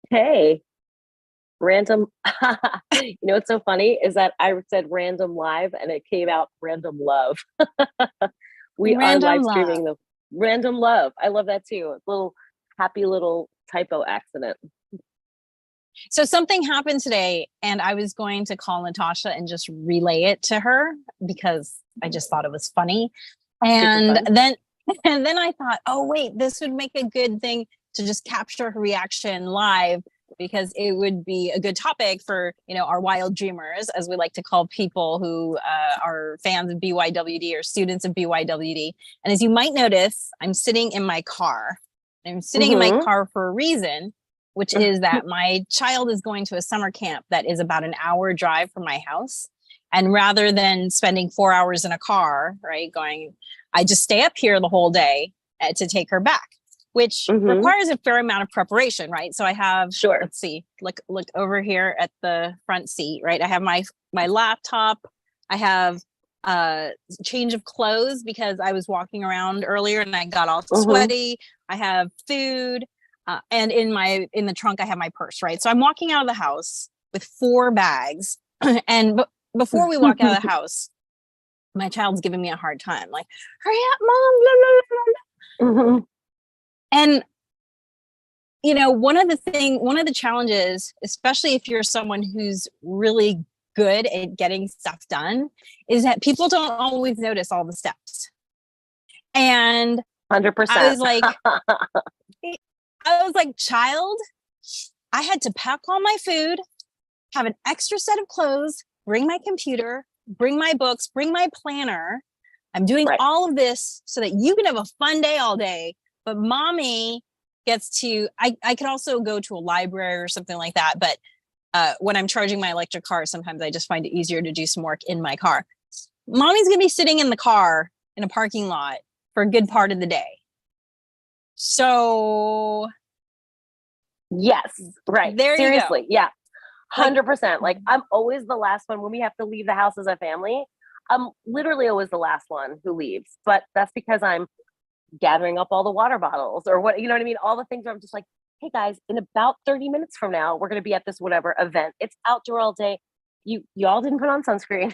Hey, random. You know what's so funny is that I said random live and it came out random love. We are Random live love. streaming the random love. I love that too. A little happy little typo accident. So something happened today, and I was going to call Natasha and just relay it to her because I just thought it was funny. Super And fun. then and then I thought, oh wait, this would make a good thing to just capture her reaction live because it would be a good topic for our wild dreamers, as we like to call people who are fans of BYWD or students of BYWD. And as you might notice, I'm sitting in my car. I'm sitting in my Mm-hmm. car for a reason, which is that my child is going to a summer camp that is about an hour drive from my house. And rather than spending 4 hours in a car, right, going, I just stay up here the whole day to take her back, which Mm-hmm. requires a fair amount of preparation, right? So I have, Sure. let's see, look over here at the front seat, right? I have my laptop. I have a change of clothes because I was walking around earlier and I got all Mm-hmm. sweaty. I have food. And in the trunk, I have my purse, right? So I'm walking out of the house with 4 bags. And before we walk out of the house, my child's giving me a hard time, like, hurry up, mom, blah, blah, blah, blah. Mm-hmm. And one of the challenges, especially if you're someone who's really good at getting stuff done, is that people don't always notice all the steps. And I 100%. was like, child, I had to pack all my food, have an extra set of clothes, bring my computer, bring my books, bring my planner. I'm doing Right. all of this so that you can have a fun day all day. But mommy gets to, I could also go to a library or something like that. But when I'm charging my electric car, sometimes I just find it easier to do some work in my car. Mommy's going to be sitting in the car in a parking lot for a good part of the day. So Yes. Right. there you go. Seriously. Yeah. Like, 100%. Like I'm always the last one when we have to leave the house as a family. I'm literally always the last one who leaves, but that's because I'm gathering up all the water bottles or what, you know what I mean? All the things where I'm just like, hey guys, in about 30 minutes from now, we're going to be at this whatever event. It's outdoor all day. You all didn't put on sunscreen.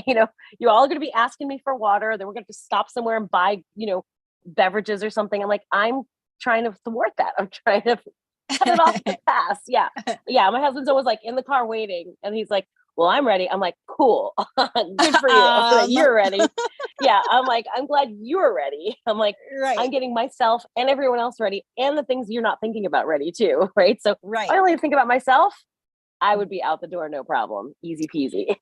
You all are going to be asking me for water. Then we're going to stop somewhere and buy, beverages or something. I'm like, I'm trying to thwart that. I'm trying to cut it off the pass. Yeah. Yeah. My husband's always like in the car waiting and he's like, well, I'm ready. I'm like, cool. Good for you that um, you're ready. Yeah. I'm like, I'm glad you're ready. I'm like, I'm right, getting myself and everyone else ready and the things you're not thinking about ready too. Right. So if I right. only think about myself, I would be out the door. No problem. Easy peasy.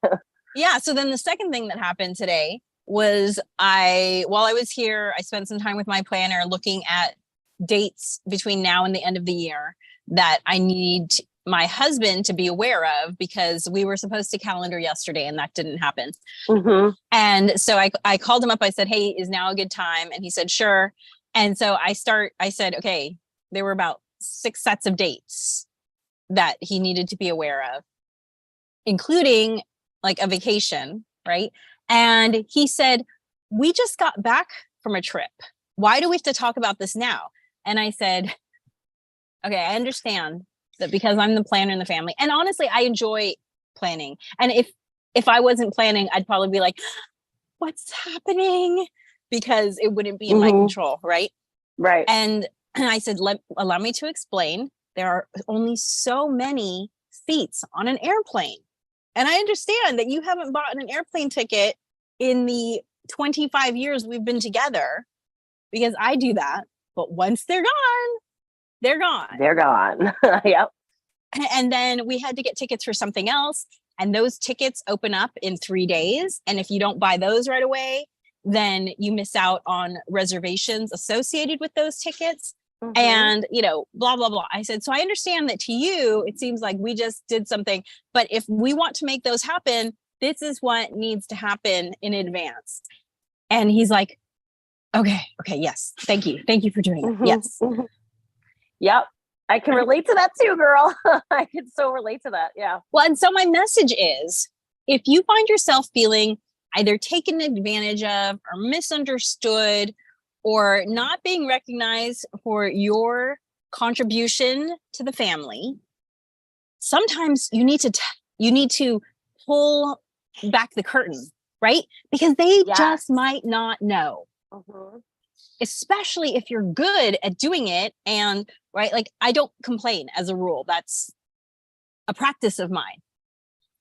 Yeah. So then the second thing that happened today was while I was here, I spent some time with my planner looking at dates between now and the end of the year that I need my husband to be aware of because we were supposed to calendar yesterday and that didn't happen. Mm-hmm. And so I called him up. I said, hey, is now a good time? And he said, sure. And so I said, okay, there were about 6 sets of dates that he needed to be aware of, including like a vacation, right? And he said, we just got back from a trip. Why do we have to talk about this now? And I said, okay, I understand that because I'm the planner in the family. And honestly, I enjoy planning. And if I wasn't planning, I'd probably be like, what's happening? Because it wouldn't be in my Mm-hmm. control, right? Right. And I said, allow me to explain. There are only so many seats on an airplane. And I understand that you haven't bought an airplane ticket in the 25 years we've been together because I do that. But once they're gone, they're gone. They're gone. Yep. And then we had to get tickets for something else. And those tickets open up in 3 days. And if you don't buy those right away, then you miss out on reservations associated with those tickets. Mm-hmm. And, blah, blah, blah. I said, so I understand that to you, it seems like we just did something. But if we want to make those happen, this is what needs to happen in advance. And he's like, okay, yes. Thank you. Thank you for doing that. Yes. Mm-hmm. Mm-hmm. Yep. I can relate to that too, girl. I can so relate to that. Yeah. Well, and so my message is if you find yourself feeling either taken advantage of or misunderstood or not being recognized for your contribution to the family, sometimes you need to pull back the curtain, right? Because they just might not know. Mhm. Especially if you're good at doing it. And right, like I don't complain as a rule. That's a practice of mine.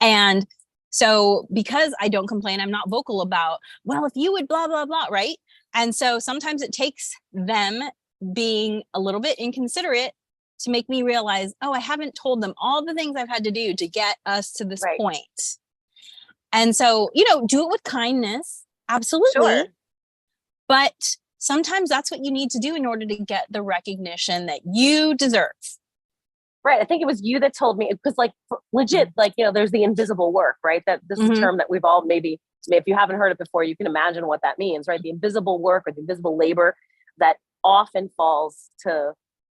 And so because I don't complain, I'm not vocal about, well, if you would blah, blah, blah, right? And so sometimes it takes them being a little bit inconsiderate to make me realize, oh, I haven't told them all the things I've had to do to get us to this point. And so, do it with kindness. Absolutely. Sure. But sometimes that's what you need to do in order to get the recognition that you deserve. Right. I think it was you that told me, because like legit, like, there's the invisible work, right? That this is a term that we've all maybe, if you haven't heard it before, you can imagine what that means, right? The invisible work or the invisible labor that often falls to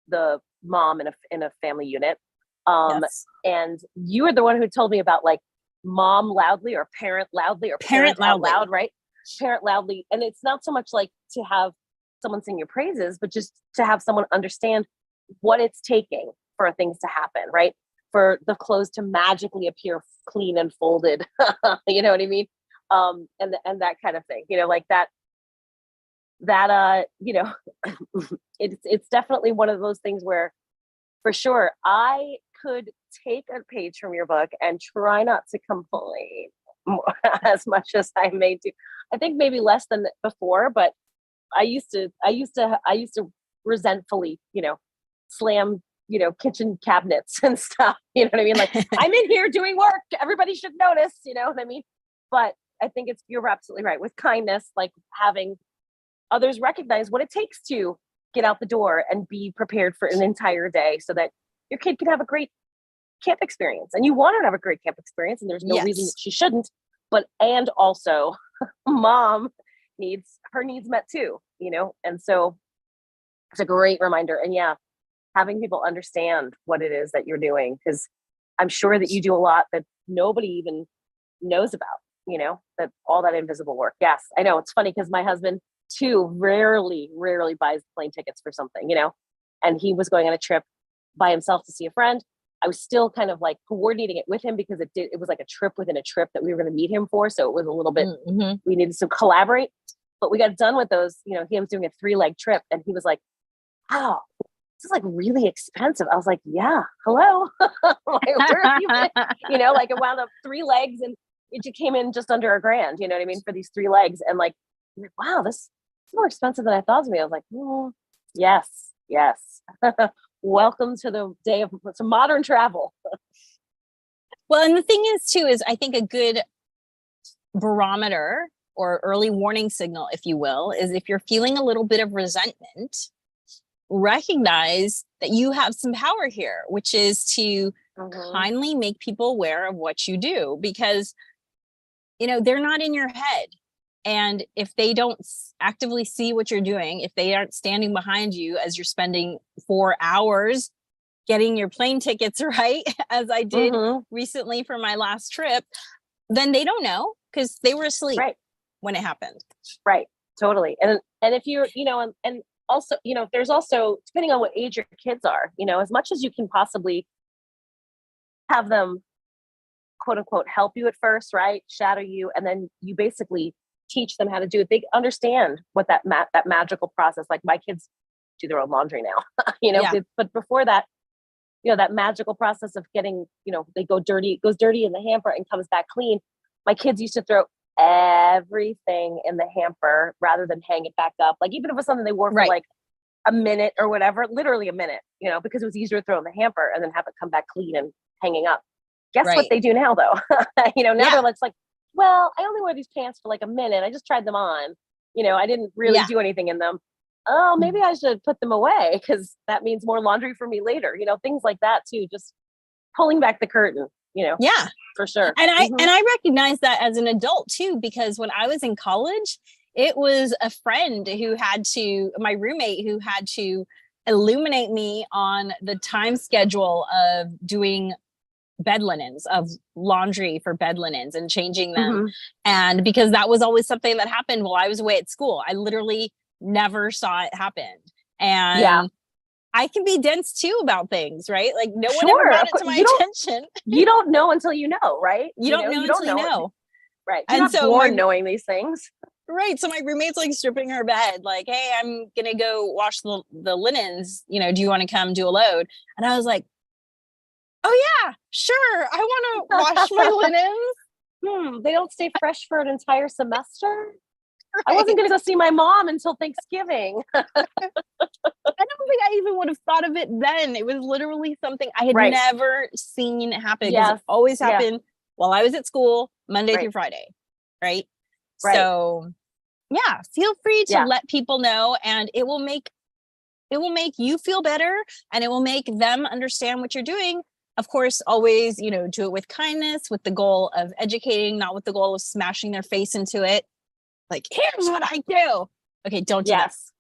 the mom in a family unit. Yes. And you were the one who told me about like mom loudly or parent loudly or parent loudly. Out loud, right? Parent loudly. And it's not so much like to have someone sing your praises, but just to have someone understand what it's taking for things to happen, right? For the clothes to magically appear clean and folded. You know what I mean? And that kind of thing, like that, it's definitely one of those things where for sure I could take a page from your book and try not to complain as much as I may do. I think maybe less than before, but I used to resentfully, slam, kitchen cabinets and stuff. You know what I mean? Like I'm in here doing work. Everybody should notice, you know what I mean? But I think you're absolutely right. With kindness, like having others recognize what it takes to get out the door and be prepared for an entire day so that your kid can have a great camp experience. And you want her to have a great camp experience, and there's no reason that she shouldn't. And also mom needs her needs met too, and so it's a great reminder. And having people understand what it is that you're doing, because I'm sure that you do a lot that nobody even knows about, that all that invisible work. Yes, I know. It's funny because my husband too rarely buys plane tickets for something, and he was going on a trip by himself to see a friend. I was still kind of like coordinating it with him because it was like a trip within a trip that we were going to meet him for. So it was a little bit, we needed to collaborate, but we got done with those, he was doing a 3-leg trip and he was like, wow, this is like really expensive. I was like, yeah, hello. Like, where have you been? Like it wound up 3 legs and it came in just under $1,000, you know what I mean? For these 3 legs. And like, wow, this is more expensive than I thought it was gonna be. I was like, yes. Welcome to the day of some modern travel. Well, and the thing is too, is I think a good barometer or early warning signal, if you will, is if you're feeling a little bit of resentment, recognize that you have some power here, which is to kindly make people aware of what you do, because, they're not in your head. And if they don't actively see what you're doing, if they aren't standing behind you as you're spending 4 hours getting your plane tickets right, as I did recently for my last trip, then they don't know because they were asleep when it happened. Right. Totally. And if you're, and also, there's also, depending on what age your kids are, as much as you can possibly have them, quote unquote, help you at first, right? Shadow you. And then you basically teach them how to do it. They understand what that magical process, like my kids do their own laundry now, but before that, that magical process of getting, they goes dirty in the hamper and comes back clean. My kids used to throw everything in the hamper rather than hang it back up. Like even if it was something they wore for like a minute or whatever, literally a minute, because it was easier to throw in the hamper and then have it come back clean and hanging up. Guess what they do now though? Now they're like, well, I only wear these pants for like a minute. I just tried them on. I didn't really do anything in them. Oh, maybe I should put them away because that means more laundry for me later. Things like that too. Just pulling back the curtain, Yeah, for sure. And I recognize that as an adult too, because when I was in college, it was a friend my roommate who had to illuminate me on the time schedule of doing bed linens, of laundry for bed linens and changing them. And because that was always something that happened while I was away at school, I literally never saw it happen. And I can be dense too about things, right? Like no one ever Sure, brought of it course. to my You don't attention. you don't know until you know, right? You don't know You don't until you know it. know. Right. You're And not so born knowing these things. right. So my roommate's like stripping her bed, like, hey, I'm gonna go wash the linens. You know, do you want to come do a load? And I was like, oh yeah, sure. I want to wash my linens. They don't stay fresh for an entire semester. I Right. wasn't going to go see my mom until Thanksgiving. I don't think I even would have thought of it then. It was literally something I had Right. never seen happen because Yes. it always Yeah. happened while I was at school, Monday Right. through Friday. Right. Right. So yeah, feel free to Yeah. let people know, and it will make you feel better, and it will make them understand what you're doing. Of course, always, you know, do it with kindness, with the goal of educating, not with the goal of smashing their face into it. Like, here's what I do. Okay, don't do Yes.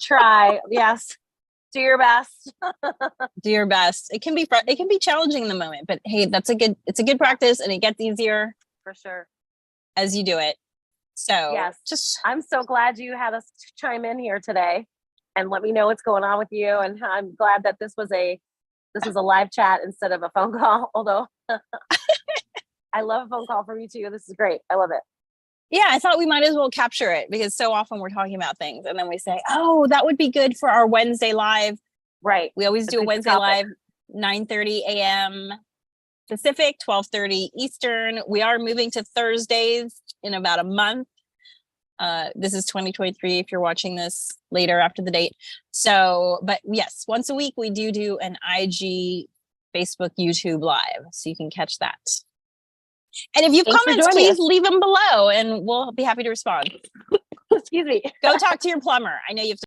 Try. Yes. Do your best. do your best. It can be challenging in the moment, but hey, it's a good practice, and it gets easier For sure. as you do it. So yes, I'm so glad you had us chime in here today and let me know what's going on with you. And I'm glad that this was a live chat instead of a phone call. Although I love a phone call from you too. This is great. I love it. Yeah, I thought we might as well capture it because so often we're talking about things and then we say, oh, that would be good for our Wednesday live. Right. We always do a Wednesday live, 9:30 a.m. Pacific, 12:30 Eastern. We are moving to Thursdays in about a month. This is 2023 if you're watching this later after the date. So, but yes, once a week we do an IG, Facebook, YouTube live. So you can catch that. And if you have comments, please leave them below and we'll be happy to respond. Excuse me. Go talk to your plumber. I know you have to